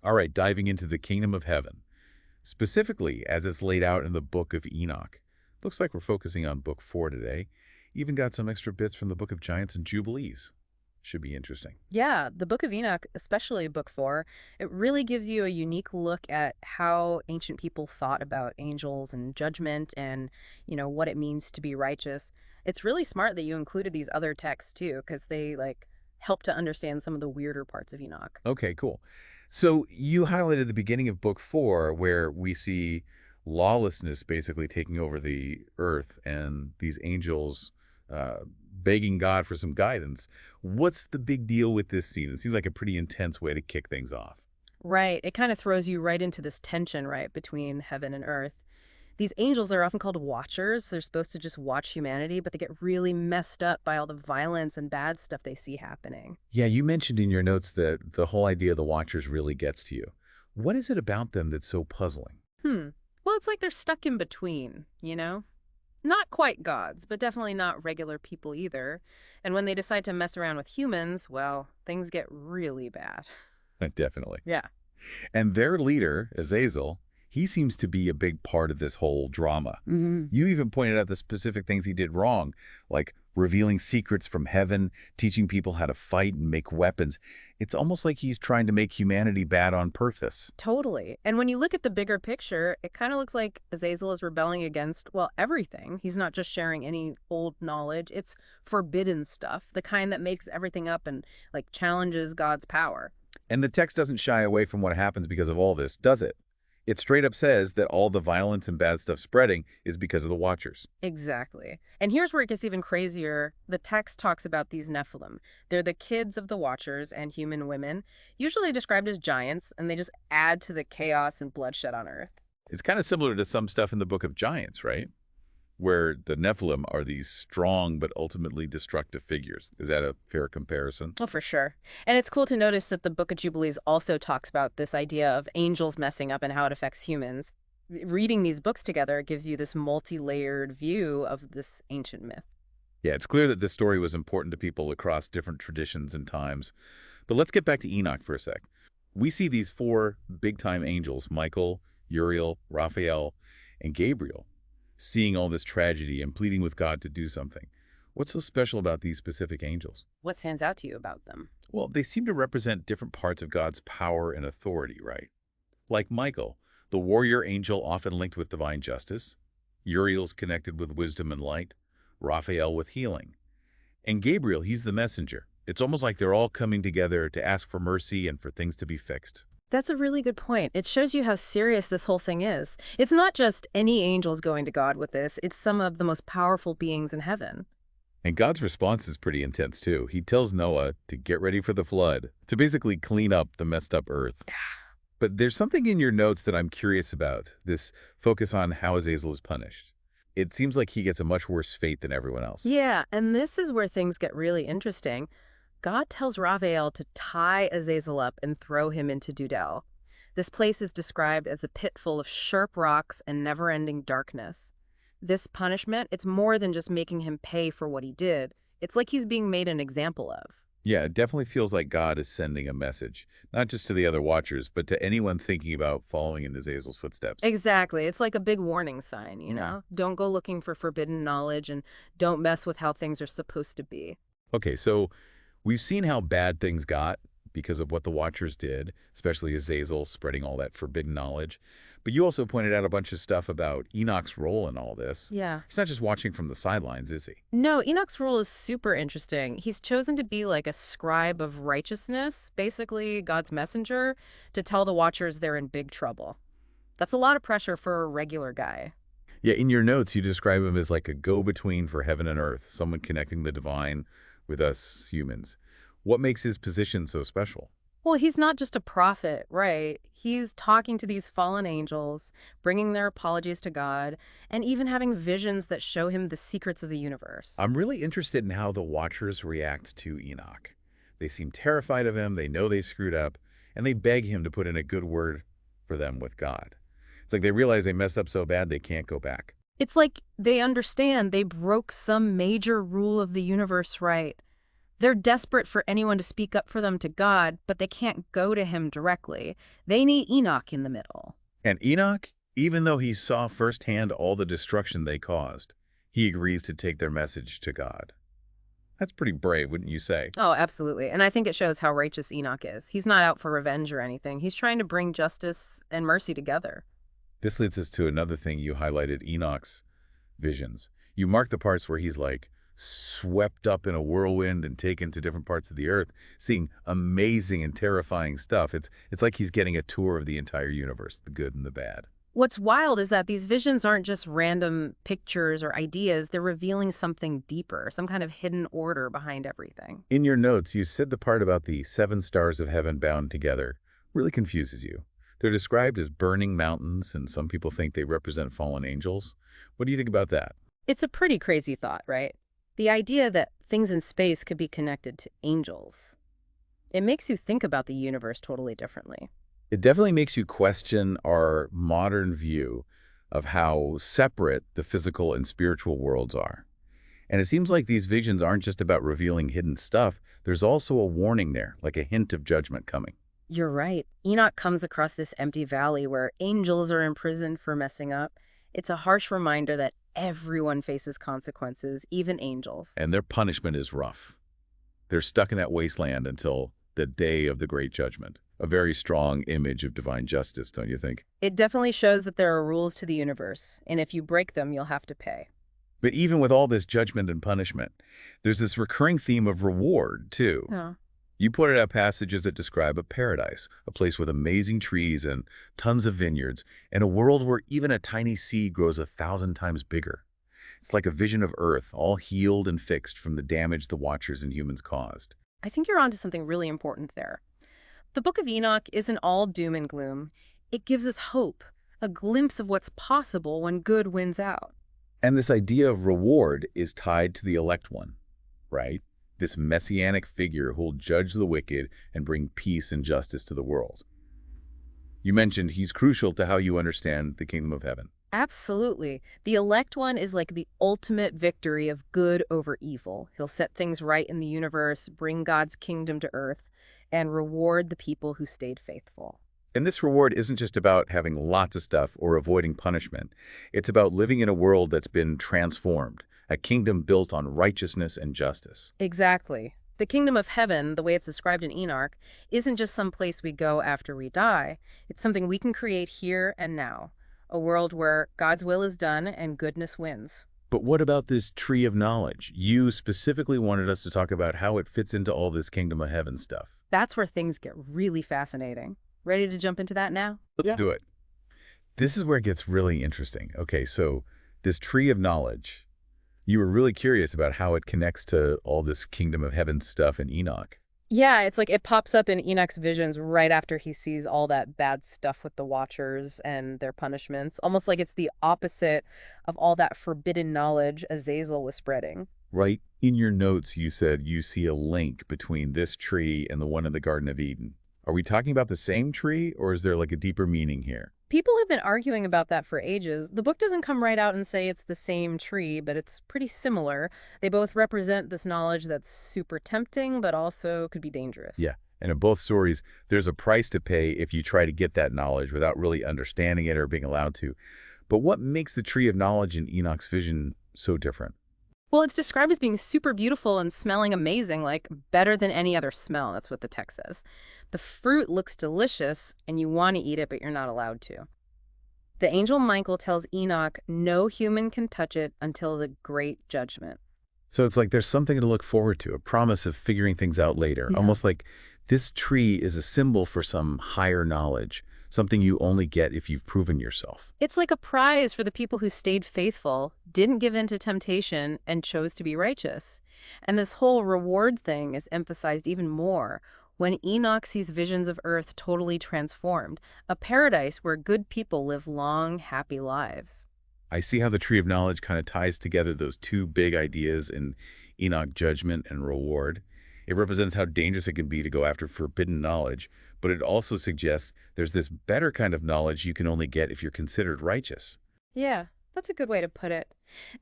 All right, diving into the kingdom of heaven, specifically as it's laid out in the book of Enoch. Looks like we're focusing on book 4 today. Even got some extra bits from the book of Giants and Jubilees. Should be interesting. Yeah, the Book of Enoch, especially Book 4, it really gives you a unique look at how ancient people thought about angels and judgment and, what it means to be righteous. It's really smart that you included these other texts too, because they help to understand some of the weirder parts of Enoch. Okay, cool. So you highlighted the beginning of book 4 where we see lawlessness basically taking over the earth and these angels uh, begging God for some guidance. What's the big deal with this scene? It seems like a pretty intense way to kick things off. Right. It kind of throws you right into this tension, right, between heaven and earth. These angels are often called watchers. They're supposed to just watch humanity, but they get really messed up by all the violence and bad stuff they see happening. Yeah, you mentioned in your notes that the whole idea of the Watchers really gets to you. What is it about them that's so puzzling? Hmm. Well, it's like they're stuck in between, you know? Not quite gods, but definitely not regular people either. And when they decide to mess around with humans, well, things get really bad. Definitely. Yeah. And their leader, Azazel, he seems to be a big part of this whole drama. Hmm. You even pointed out the specific things he did wrong, like revealing secrets from heaven, teaching people how to fight and make weapons. It's almost like he's trying to make humanity bad on purpose. Totally. And when you look at the bigger picture, it kind of looks like Azazel is rebelling against, well, everything. He's not just sharing any old knowledge, it's forbidden stuff, the kind that makes everything up and challenges God's power. And the text doesn't shy away from what happens because of all this, does it? It straight up says that all the violence and bad stuff spreading is because of the Watchers. Exactly. And here's where it gets even crazier. The text talks about these Nephilim. They're the kids of the Watchers and human women, usually described as giants, and they just add to the chaos and bloodshed on Earth. It's kind of similar to some stuff in the Book of Giants, right? Where the Nephilim are these strong but ultimately destructive figures. Is that a fair comparison? Oh, for sure. And it's cool to notice that the Book of Jubilees also talks about this idea of angels messing up and how it affects humans. Reading these books together gives you this multi-layered view of this ancient myth. Yeah, it's clear that this story was important to people across different traditions and times. But let's get back to Enoch for a sec. We see these four big-time angels, Michael, Uriel, Raphael, and Gabriel, seeing all this tragedy and pleading with God to do something. What's so special about these specific angels? What stands out to you about them? Well, they seem to represent different parts of God's power and authority, right? Like Michael, the warrior angel often linked with divine justice. Uriel's connected with wisdom and light. Raphael with healing. And Gabriel, he's the messenger. It's almost like they're all coming together to ask for mercy and for things to be fixed. That's a really good point. It shows you how serious this whole thing is. It's not just any angels going to God with this, it's some of the most powerful beings in heaven. And God's response is pretty intense, too. He tells Noah to get ready for the flood, to basically clean up the messed up earth. But there's something in your notes that I'm curious about, this focus on how Azazel is punished. It seems like he gets a much worse fate than everyone else. Yeah, and this is where things get really interesting. God tells Raphael to tie Azazel up and throw him into Dudel. This place is described as a pit full of sharp rocks and never-ending darkness. This punishment, it's more than just making him pay for what he did. It's like he's being made an example of. Yeah, it definitely feels like God is sending a message, not just to the other watchers, but to anyone thinking about following in Azazel's footsteps. Exactly. It's like a big warning sign, you Yeah. know? Don't go looking for forbidden knowledge and don't mess with how things are supposed to be. Okay, so we've seen how bad things got because of what the Watchers did, especially Azazel spreading all that forbidden knowledge. But you also pointed out a bunch of stuff about Enoch's role in all this. Yeah. He's not just watching from the sidelines, is he? No, Enoch's role is super interesting. He's chosen to be like a scribe of righteousness, basically God's messenger, to tell the Watchers they're in big trouble. That's a lot of pressure for a regular guy. Yeah, in your notes, you describe him as like a go-between for heaven and earth, someone connecting the divine with us humans. What makes his position so special? Well, he's not just a prophet, right? He's talking to these fallen angels, bringing their apologies to God, and even having visions that show him the secrets of the universe. I'm really interested in how the Watchers react to Enoch. They seem terrified of him, they know they screwed up, and they beg him to put in a good word for them with God. It's like they realize they messed up so bad they can't go back. It's like they understand they broke some major rule of the universe, right? They're desperate for anyone to speak up for them to God, but they can't go to him directly. They need Enoch in the middle. And Enoch, even though he saw firsthand all the destruction they caused, he agrees to take their message to God. That's pretty brave, wouldn't you say? Oh, absolutely. And I think it shows how righteous Enoch is. He's not out for revenge or anything. He's trying to bring justice and mercy together. This leads us to another thing you highlighted, Enoch's visions. You mark the parts where he's like swept up in a whirlwind and taken to different parts of the earth, seeing amazing and terrifying stuff. It's like he's getting a tour of the entire universe, the good and the bad. What's wild is that these visions aren't just random pictures or ideas. They're revealing something deeper, some kind of hidden order behind everything. In your notes, you said the part about the 7 stars of heaven bound together really confuses you. They're described as burning mountains, and some people think they represent fallen angels. What do you think about that? It's a pretty crazy thought, right? The idea that things in space could be connected to angels. It makes you think about the universe totally differently. It definitely makes you question our modern view of how separate the physical and spiritual worlds are. And it seems like these visions aren't just about revealing hidden stuff. There's also a warning there, like a hint of judgment coming. You're right. Enoch comes across this empty valley where angels are imprisoned for messing up. It's a harsh reminder that everyone faces consequences, even angels. And their punishment is rough. They're stuck in that wasteland until the day of the great judgment. A very strong image of divine justice, don't you think? It definitely shows that there are rules to the universe, and if you break them, you'll have to pay. But even with all this judgment and punishment, there's this recurring theme of reward, too. Oh. You pointed out passages that describe a paradise, a place with amazing trees and tons of vineyards, and a world where even a tiny seed grows 1,000 times bigger. It's like a vision of Earth, all healed and fixed from the damage the Watchers and humans caused. I think you're onto something really important there. The Book of Enoch isn't all doom and gloom. It gives us hope, a glimpse of what's possible when good wins out. And this idea of reward is tied to the elect one, right? This messianic figure who'll judge the wicked and bring peace and justice to the world. You mentioned he's crucial to how you understand the kingdom of heaven. Absolutely. The elect one is like the ultimate victory of good over evil. He'll set things right in the universe, bring God's kingdom to earth, and reward the people who stayed faithful. And this reward isn't just about having lots of stuff or avoiding punishment. It's about living in a world that's been transformed, a kingdom built on righteousness and justice. Exactly. The kingdom of heaven, the way it's described in Enoch, isn't just some place we go after we die. It's something we can create here and now. A world where God's will is done and goodness wins. But what about this tree of knowledge? You specifically wanted us to talk about how it fits into all this kingdom of heaven stuff. That's where things get really fascinating. Ready to jump into that now? Let's do it. This is where it gets really interesting. Okay, so this tree of knowledge, you were really curious about how it connects to all this kingdom of heaven stuff in Enoch. Yeah, it's like it pops up in Enoch's visions right after he sees all that bad stuff with the Watchers and their punishments. Almost like it's the opposite of all that forbidden knowledge Azazel was spreading. Right in your notes, you said you see a link between this tree and the one in the Garden of Eden. Are we talking about the same tree, or is there like a deeper meaning here? People have been arguing about that for ages. The book doesn't come right out and say it's the same tree, but it's pretty similar. They both represent this knowledge that's super tempting, but also could be dangerous. Yeah, and in both stories, there's a price to pay if you try to get that knowledge without really understanding it or being allowed to. But what makes the tree of knowledge in Enoch's vision so different? Well, it's described as being super beautiful and smelling amazing, like better than any other smell. That's what the text says. The fruit looks delicious, and you want to eat it, but you're not allowed to. The angel Michael tells Enoch no human can touch it until the great judgment. So it's like there's something to look forward to, a promise of figuring things out later, Yeah. almost like this tree is a symbol for some higher knowledge, something you only get if you've proven yourself. It's like a prize for the people who stayed faithful, didn't give in to temptation, and chose to be righteous. And this whole reward thing is emphasized even more when Enoch sees visions of earth totally transformed, a paradise where good people live long, happy lives. I see how the tree of knowledge kind of ties together those two big ideas in Enoch, judgment and reward. It represents how dangerous it can be to go after forbidden knowledge, but it also suggests there's this better kind of knowledge you can only get if you're considered righteous. Yeah, That's a good way to put it.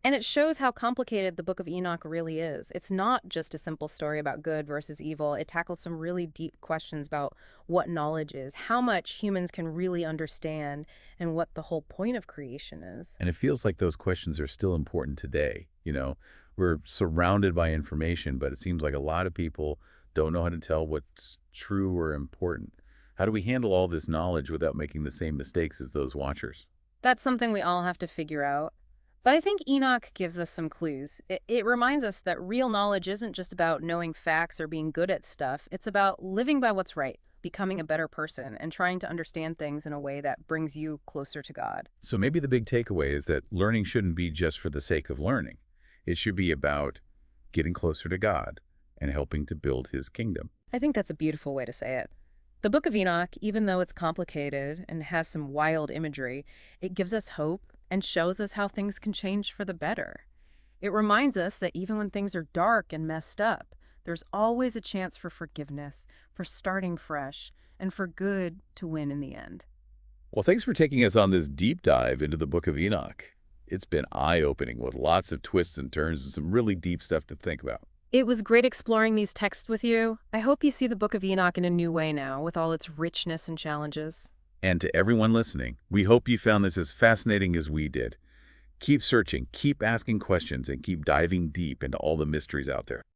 And it shows how complicated the Book of Enoch really is. It's not just a simple story about good versus evil. It tackles some really deep questions about what knowledge is, how much humans can really understand, and what the whole point of creation is. And it feels like those questions are still important today. We're surrounded by information, but it seems like a lot of people don't know how to tell what's true or important. How do we handle all this knowledge without making the same mistakes as those watchers? That's something we all have to figure out. But I think Enoch gives us some clues. It reminds us that real knowledge isn't just about knowing facts or being good at stuff. It's about living by what's right, becoming a better person, and trying to understand things in a way that brings you closer to God. So maybe the big takeaway is that learning shouldn't be just for the sake of learning. It should be about getting closer to God and helping to build his kingdom. I think that's a beautiful way to say it. The Book of Enoch, even though it's complicated and has some wild imagery, it gives us hope and shows us how things can change for the better. It reminds us that even when things are dark and messed up, there's always a chance for forgiveness, for starting fresh, and for good to win in the end. Well, thanks for taking us on this deep dive into the Book of Enoch. It's been eye-opening with lots of twists and turns and some really deep stuff to think about. It was great exploring these texts with you. I hope you see the Book of Enoch in a new way now, with all its richness and challenges. And to everyone listening, we hope you found this as fascinating as we did. Keep searching, keep asking questions, and keep diving deep into all the mysteries out there.